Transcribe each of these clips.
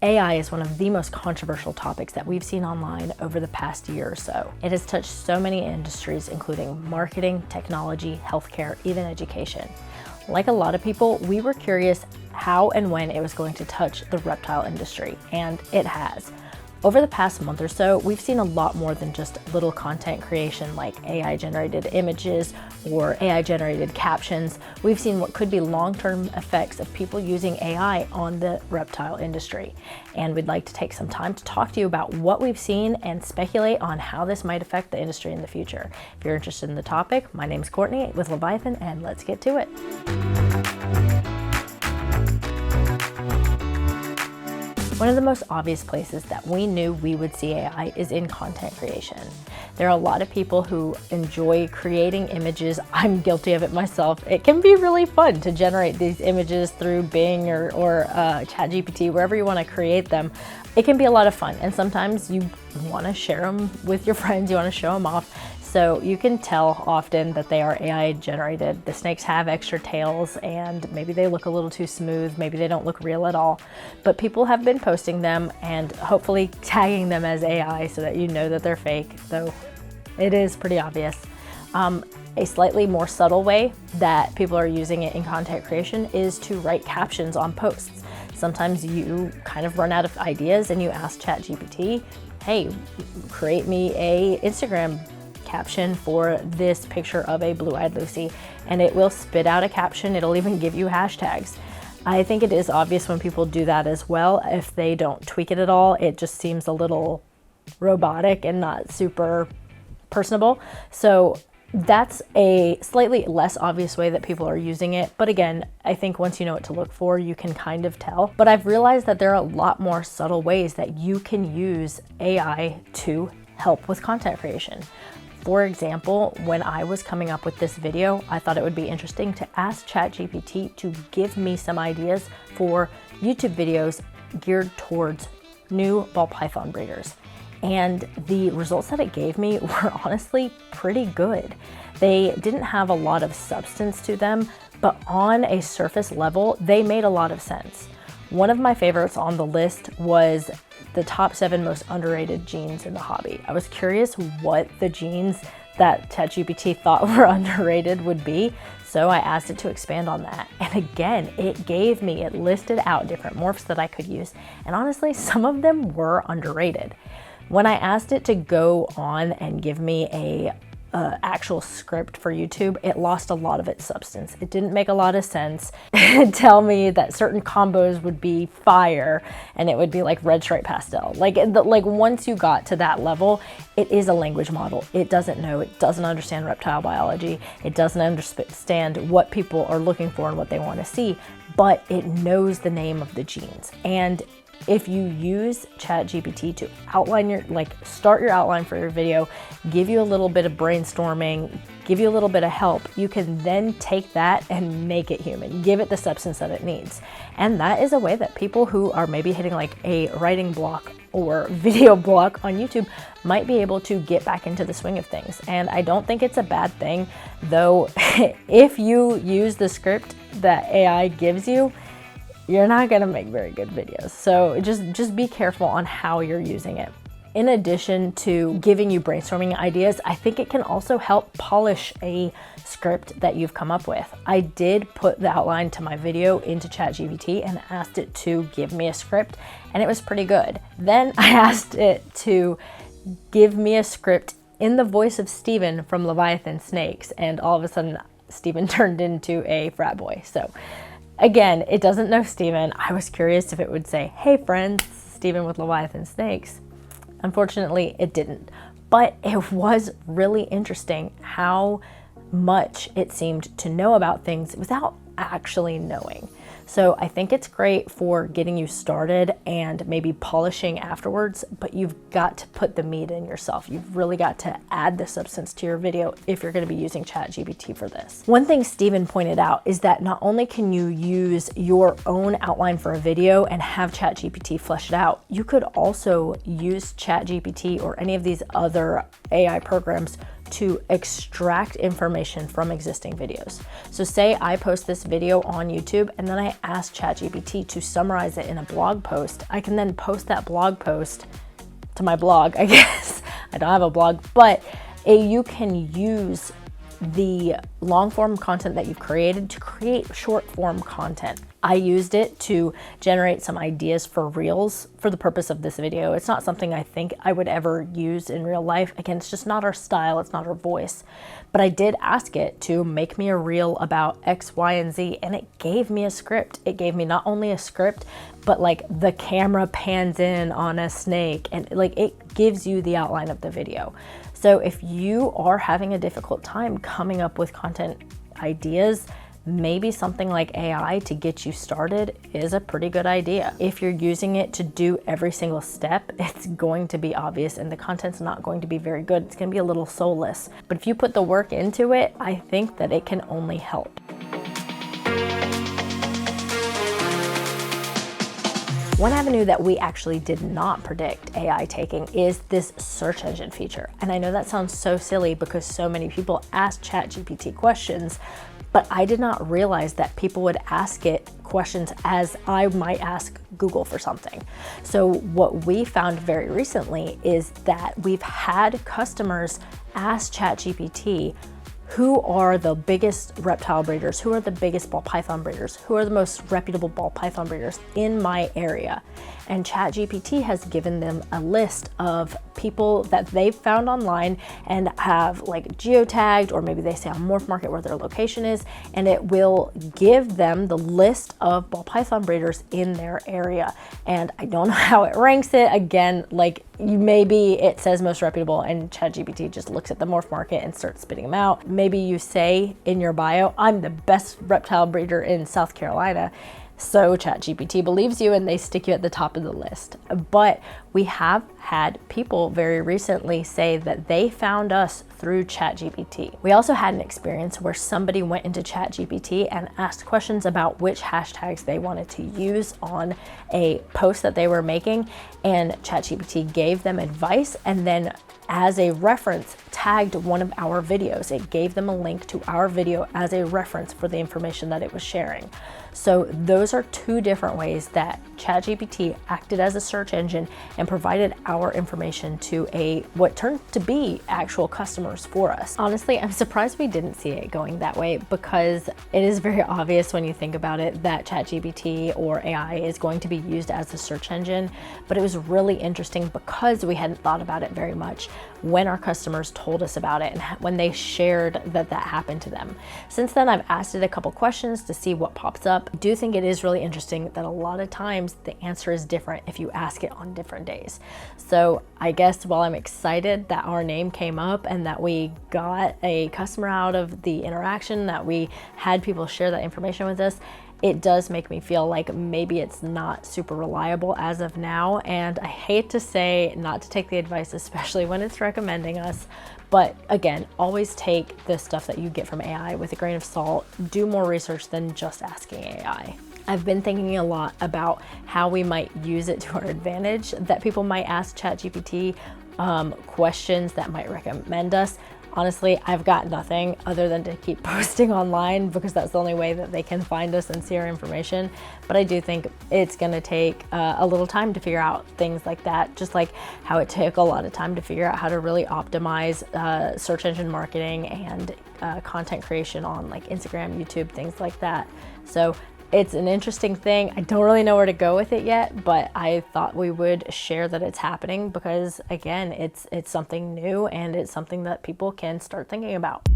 AI is one of the most controversial topics that we've seen online over the past year or so. It has touched so many industries, including marketing, technology, healthcare, even education. Like a lot of people, we were curious how and when it was going to touch the reptile industry, and it has. Over the past month or so, we've seen a lot more than just little content creation like AI-generated images or AI-generated captions. We've seen what could be long-term effects of people using AI on the reptile industry. And we'd like to take some time to talk to you about what we've seen and speculate on how this might affect the industry in the future. If you're interested in the topic, my name's Courtney with Leviathan, and let's get to it. One of the most obvious places that we knew we would see AI is in content creation. There are a lot of people who enjoy creating images. I'm guilty of it myself. It can be really fun to generate these images through Bing or ChatGPT, wherever you want to create them. It can be a lot of fun, and sometimes you want to share them with your friends, you want to show them off. So you can tell often that they are AI generated. The snakes have extra tails and maybe they look a little too smooth, maybe they don't look real at all. But people have been posting them and hopefully tagging them as AI so that you know that they're fake, though it is pretty obvious. A slightly more subtle way that people are using it in content creation is to write captions on posts. Sometimes you kind of run out of ideas and you ask ChatGPT, hey, create me a Instagram caption for this picture of a blue-eyed Lucy, and it will spit out a caption. It'll even give you hashtags. I think it is obvious when people do that as well. If they don't tweak it at all, it just seems a little robotic and not super personable. So that's a slightly less obvious way that people are using it. But again, I think once you know what to look for, you can kind of tell. But I've realized that there are a lot more subtle ways that you can use AI to help with content creation. For example, when I was coming up with this video, I thought it would be interesting to ask ChatGPT to give me some ideas for YouTube videos geared towards new ball python breeders. And the results that it gave me were honestly pretty good. They didn't have a lot of substance to them, but on a surface level, they made a lot of sense. One of my favorites on the list was the top 7 most underrated genes in the hobby. I was curious what the genes that ChatGPT thought were underrated would be, so I asked it to expand on that. And again, it listed out different morphs that I could use, and honestly, some of them were underrated. When I asked it to go on and give me a actual script for YouTube, it lost a lot of its substance. It didn't make a lot of sense. It'd tell me that certain combos would be fire and it would be like red stripe pastel. Like once you got to that level, it is a language model. It doesn't know, it doesn't understand reptile biology. It doesn't understand what people are looking for and what they want to see, but it knows the name of the genes. And if you use ChatGPT to outline start your outline for your video, give you a little bit of brainstorming, give you a little bit of help, you can then take that and make it human, give it the substance that it needs. And that is a way that people who are maybe hitting like a writing block or video block on YouTube might be able to get back into the swing of things. And I don't think it's a bad thing, though. If you use the script that AI gives you, you're not gonna make very good videos. So just be careful on how you're using it. In addition to giving you brainstorming ideas, I think it can also help polish a script that you've come up with. I did put the outline to my video into ChatGPT and asked it to give me a script, and it was pretty good. Then I asked it to give me a script in the voice of Steven from Leviathan Snakes, and all of a sudden Steven turned into a frat boy. So again, it doesn't know Steven. I was curious if it would say, hey friends, Steven with Leviathan Snakes. Unfortunately, it didn't. But it was really interesting how much it seemed to know about things without actually knowing. So I think it's great for getting you started and maybe polishing afterwards, but you've got to put the meat in yourself. You've really got to add the substance to your video if you're going to be using ChatGPT for this. One thing Steven pointed out is that not only can you use your own outline for a video and have ChatGPT flesh it out, you could also use ChatGPT or any of these other AI programs to extract information from existing videos. So say I post this video on YouTube and then I ask ChatGPT to summarize it in a blog post. I can then post that blog post to my blog, I guess. I don't have a blog, but you can use the long form content that you've created to create short form content. I used it to generate some ideas for reels for the purpose of this video. It's not something I think I would ever use in real life. Again, it's just not our style, it's not our voice. But I did ask it to make me a reel about X, Y, and Z, and it gave me a script. It gave me not only a script, but like the camera pans in on a snake, and like it gives you the outline of the video. So if you are having a difficult time coming up with content ideas, maybe something like AI to get you started is a pretty good idea. If you're using it to do every single step, it's going to be obvious and the content's not going to be very good. It's going to be a little soulless. But if you put the work into it, I think that it can only help. One avenue that we actually did not predict AI taking is this search engine feature. And I know that sounds so silly because so many people ask ChatGPT questions, but I did not realize that people would ask it questions as I might ask Google for something. So what we found very recently is that we've had customers ask ChatGPT, who are the biggest reptile breeders? Who are the biggest ball python breeders? Who are the most reputable ball python breeders in my area? And ChatGPT has given them a list of people that they've found online and have like geotagged, or maybe they say on Morph Market where their location is, and it will give them the list of ball python breeders in their area. And I don't know how it ranks it. Again, like maybe it says most reputable and ChatGPT just looks at the Morph Market and starts spitting them out. Maybe you say in your bio, I'm the best reptile breeder in South Carolina. So ChatGPT believes you and they stick you at the top of the list. But we have had people very recently say that they found us through ChatGPT. We also had an experience where somebody went into ChatGPT and asked questions about which hashtags they wanted to use on a post that they were making, and ChatGPT gave them advice and then as a reference tagged one of our videos. It gave them a link to our video as a reference for the information that it was sharing. So those are two different ways that ChatGPT acted as a search engine and provided our information to what turned to be actual customers for us. Honestly, I'm surprised we didn't see it going that way, because it is very obvious when you think about it that ChatGPT or AI is going to be used as a search engine. But it was really interesting because we hadn't thought about it very much when our customers told us about it and when they shared that happened to them. Since then, I've asked it a couple questions to see what pops up. I do think it is really interesting that a lot of times the answer is different if you ask it on different days. So I guess while I'm excited that our name came up and that we got a customer out of the interaction, that we had people share that information with us, it does make me feel like maybe it's not super reliable as of now. And I hate to say not to take the advice, especially when it's recommending us. But again, always take the stuff that you get from AI with a grain of salt. Do more research than just asking AI. I've been thinking a lot about how we might use it to our advantage, that people might ask ChatGPT questions that might recommend us. Honestly, I've got nothing other than to keep posting online because that's the only way that they can find us and see our information. But I do think it's gonna take a little time to figure out things like that, just like how it took a lot of time to figure out how to really optimize search engine marketing and content creation on like Instagram, YouTube, things like that. So it's an interesting thing. I don't really know where to go with it yet, but I thought we would share that it's happening because, again, it's something new and it's something that people can start thinking about.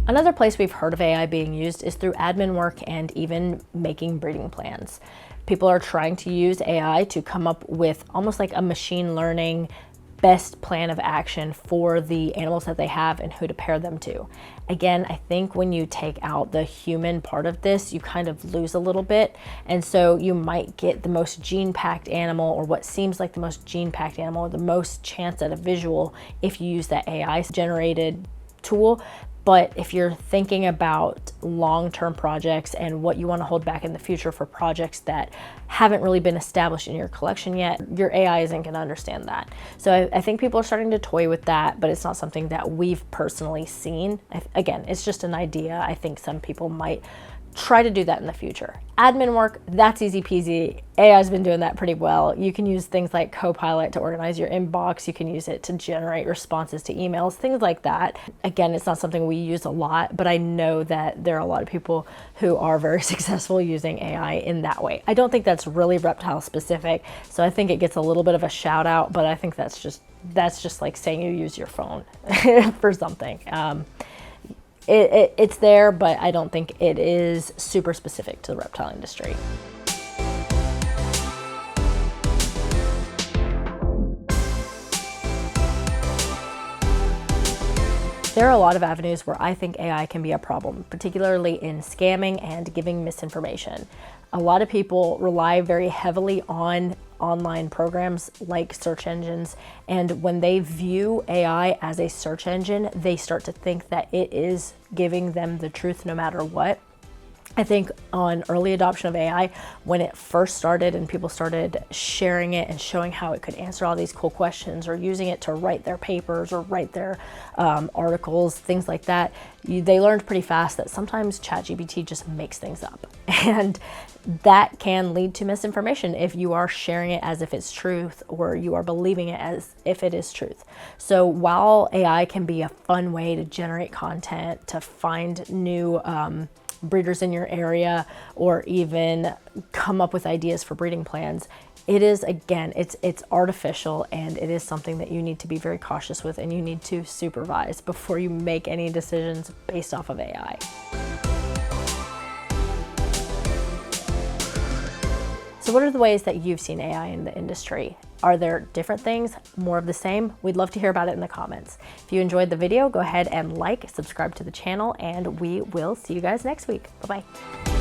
Another place we've heard of AI being used is through admin work and even making breeding plans. People are trying to use AI to come up with almost like a machine learning best plan of action for the animals that they have and who to pair them to. Again, I think when you take out the human part of this, you kind of lose a little bit. And so you might get the most gene-packed animal, or what seems like the most gene-packed animal, or the most chance at a visual if you use that AI generated tool. But if you're thinking about long-term projects and what you want to hold back in the future for projects that haven't really been established in your collection yet, your AI isn't going to understand that. So I think people are starting to toy with that, but it's not something that we've personally seen. Again, it's just an idea. I think some people might try to do that in the future. Admin work, that's easy peasy. AI's been doing that pretty well. You can use things like Copilot to organize your inbox. You can use it to generate responses to emails, things like that. Again, it's not something we use a lot, but I know that there are a lot of people who are very successful using AI in that way. I don't think that's really reptile specific, so I think it gets a little bit of a shout out, but I think that's just like saying you use your phone for something. It's there, but I don't think it is super specific to the reptile industry. There are a lot of avenues where I think AI can be a problem, particularly in scamming and giving misinformation. A lot of people rely very heavily on online programs like search engines, and when they view AI as a search engine, they start to think that it is giving them the truth no matter what. I think on early adoption of AI, when it first started and people started sharing it and showing how it could answer all these cool questions or using it to write their papers or write their articles, things like that, they learned pretty fast that sometimes ChatGPT just makes things up. And that can lead to misinformation if you are sharing it as if it's truth or you are believing it as if it is truth. So while AI can be a fun way to generate content, to find new breeders in your area, or even come up with ideas for breeding plans, it is, again, it's artificial, and it is something that you need to be very cautious with, and you need to supervise before you make any decisions based off of AI. So what are the ways that you've seen AI in the industry? Are there different things, more of the same? We'd love to hear about it in the comments. If you enjoyed the video, go ahead and like, subscribe to the channel, and we will see you guys next week. Bye-bye.